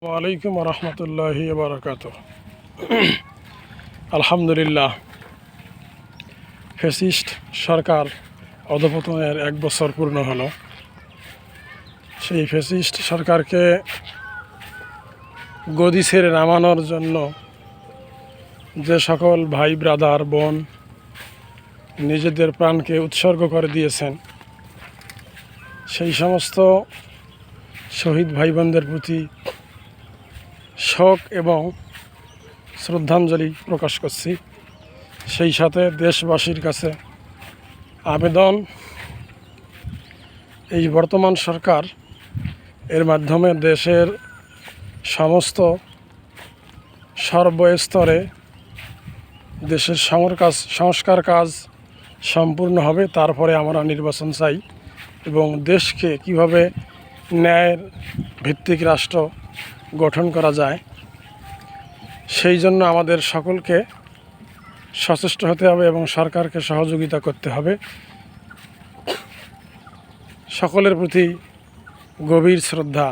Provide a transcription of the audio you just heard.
ওয়ালাইকুম রহমতুল্লাহি বারাকাত। আলহামদুলিল্লাহ, ফ্যাসিস্ট সরকার অধঃপতনের 1 বছর পূর্ণ হলো। সেই ফ্যাসিস্ট সরকারকে গদি ছেড়ে নামানোর জন্য যে সকল ভাই ব্রাদার বোন নিজেদের প্রাণকে উৎসর্গ করে দিয়েছেন, সেই সমস্ত শহীদ ভাই বোনদের প্রতি শোক এবং শ্রদ্ধাঞ্জলি প্রকাশ করছি। সেই সাথে দেশবাসীর কাছে আবেদন, এই বর্তমান সরকার এর মাধ্যমে দেশের সমস্ত সর্বস্তরে দেশের সংস্কার কাজ সম্পূর্ণ হবে। তারপরে আমরা নির্বাচন চাই এবং দেশকে কিভাবে ন্যায়ের ভিত্তিক রাষ্ট্র গঠন করা যায়, সেই জন্য আমাদের সকলকে সচেষ্ট হতে হবে এবং সরকারকে সহযোগিতা করতে হবে। সকলের প্রতি গভীর শ্রদ্ধা।